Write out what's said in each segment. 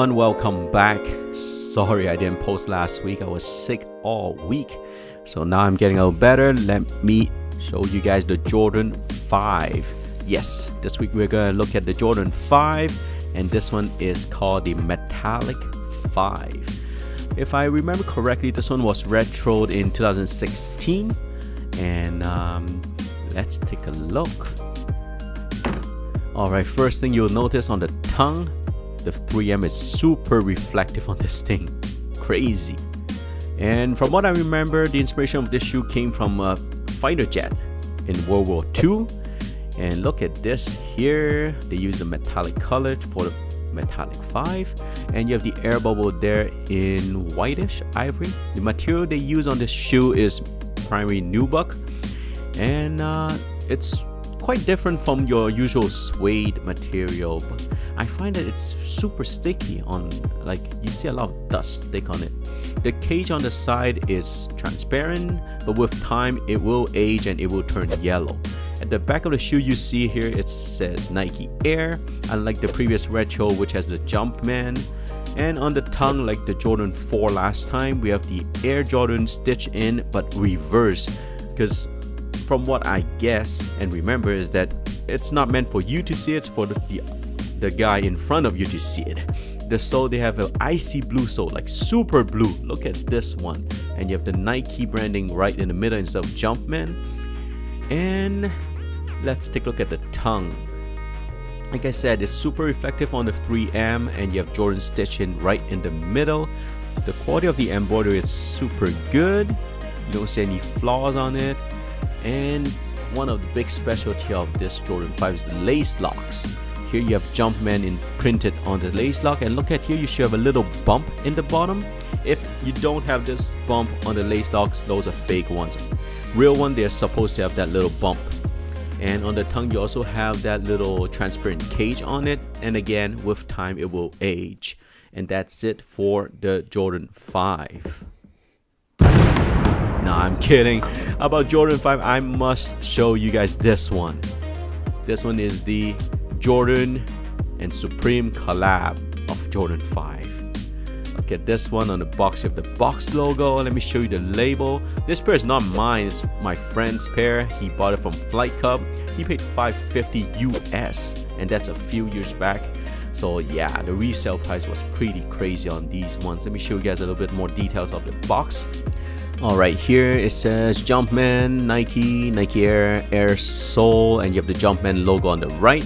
everyone, welcome back. Sorry I didn't post last week. I was sick all week. So now I'm getting a little better. Let me show you guys the Jordan 5. Yes, this week we're going to look at the Jordan 5, and this one is called the Metallic 5. If I remember correctly, this one was retroed in 2016, and let's take a look. Alright, first thing you'll notice on the tongue, the 3M is super reflective on this thing. Crazy. And from what I remember, the inspiration of this shoe came from a fighter jet in World War II. And look at this here. They use the metallic color for the Metallic 5. And you have the air bubble there in whitish ivory. The material they use on this shoe is primary nubuck. And it's quite different from your usual suede material. But I find that it's super sticky on, like, you see a lot of dust stick on it. The cage on the side is transparent, but with time it will age and it will turn yellow. At the back of the shoe you see here, it says Nike Air, unlike the previous retro which has the Jumpman. And on the tongue, like the Jordan 4 last time, we have the Air Jordan stitched in but reversed, because from what I guess and remember is that it's not meant for you to see, it's for the guy in front of you to see it. The sole, they have an icy blue sole, like super blue. Look at this one. And you have the Nike branding right in the middle instead of Jumpman. And let's take a look at the tongue. Like I said, it's super reflective on the 3M, and you have Jordan stitched in right in the middle. The quality of the embroidery is super good. You don't see any flaws on it. And one of the big specialty of this Jordan 5 is the lace locks. Here you have Jumpman imprinted on the lace lock, and look at here, you should have a little bump in the bottom. If you don't have this bump on the lace locks, those are fake ones. Real one, they're supposed to have that little bump. And on the tongue you also have that little transparent cage on it, and again with time it will age. And that's it for the Jordan 5. Nah, I'm kidding. About Jordan 5, I must show you guys this one. This one is the Jordan and Supreme collab of Jordan 5. Look at this one on the box. You have the box logo. Let me show you the label. This pair is not mine, it's my friend's pair. He bought it from Flight Club. He paid $550 US, and that's a few years back. So yeah, the resale price was pretty crazy on these ones. Let me show you guys a little bit more details of the box. Alright, here it says Jumpman, Nike Air, Air Sole, and you have the Jumpman logo on the right.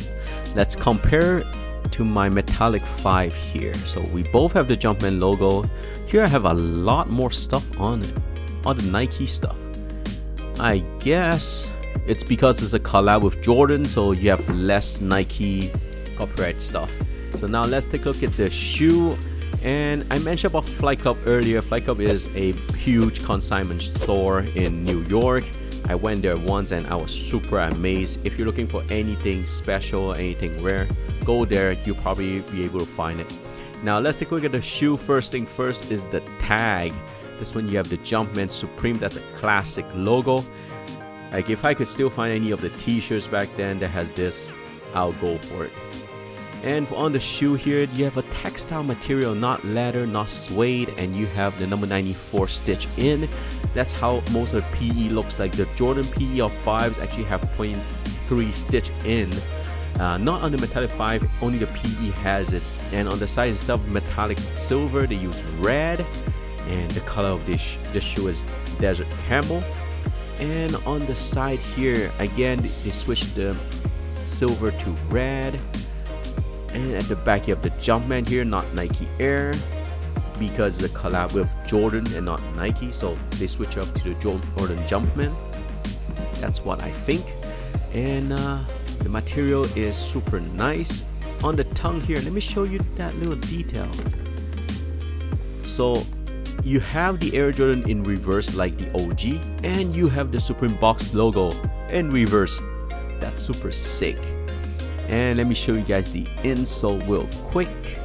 Let's compare to my Metallic 5 here. So we both have the Jumpman logo. Here I have a lot more stuff on it, all the Nike stuff. I guess it's because it's a collab with Jordan, so you have less Nike copyright stuff. So now let's take a look at the shoe. And I mentioned about Flight Club earlier. Flight Club is a huge consignment store in New York. I went there once and I was super amazed. If you're looking for anything special, anything rare, go there. You'll probably be able to find it. Now let's take a look at the shoe. First thing first is the tag. This one you have the Jumpman Supreme. That's a classic logo. Like if I could still find any of the t-shirts back then that has this, I'll go for it. And on the shoe here, you have a textile material, not leather, not suede, and you have the number 94 stitch in. That's how most of the PE looks like. The Jordan PE of 5s actually have 0.3 stitch in. Not on the Metallic 5, only the PE has it. And on the side instead of metallic silver, they use red. And the color of this shoe is Desert Camel. And on the side here, again, they switched the silver to red. And at the back you have the Jumpman here, not Nike Air, because it's a collab with Jordan and not Nike, so they switch up to the Jordan Jumpman. That's what I think. And the material is super nice. On the tongue here, let me show you that little detail. So you have the Air Jordan in reverse like the OG, and you have the Supreme box logo in reverse. That's super sick. And let me show you guys the insole real quick.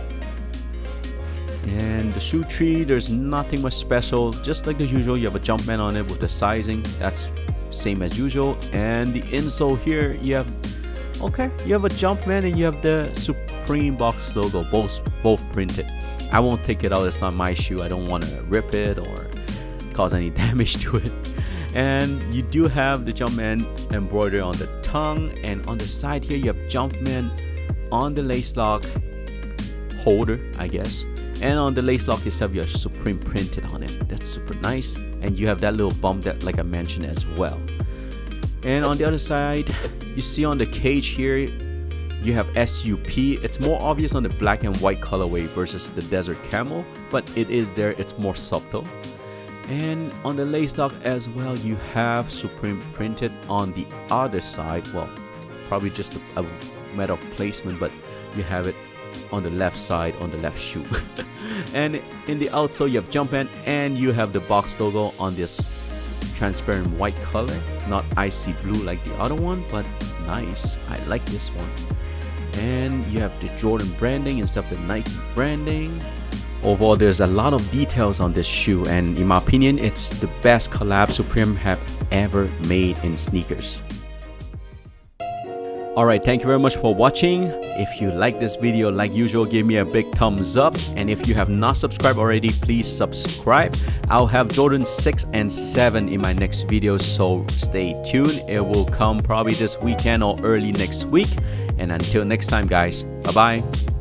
And the shoe tree, there's nothing much special. Just like the usual, you have a Jumpman on it with the sizing. That's same as usual. And the insole here, you have a Jumpman and you have the Supreme box logo, both printed. I won't take it out. It's not my shoe. I don't want to rip it or cause any damage to it. And you do have the Jumpman embroidery on the tongue, and on the side here you have Jumpman on the lace lock holder, I guess, and on the lace lock itself you have Supreme printed on it. That's super nice. And you have that little bump that, like I mentioned, as well. And on the other side, you see on the cage here you have SUP. It's more obvious on the black and white colorway versus the Desert Camel, but it is there. It's more subtle. And on the lace lock as well, you have Supreme printed on the other side. Well, probably just a matter of placement, but you have it on the left side on the left shoe. And in the outsole you have Jumpman, and you have the box logo on this transparent white color, not icy blue like the other one, but nice. I like this one. And you have the Jordan branding instead of the Nike branding. Overall, there's a lot of details on this shoe, and in my opinion, it's the best collab Supreme have ever made in sneakers. Alright, thank you very much for watching. If you like this video, like usual, give me a big thumbs up. And if you have not subscribed already, please subscribe. I'll have Jordan 6 and 7 in my next video, so stay tuned. It will come probably this weekend or early next week. And until next time, guys, bye-bye.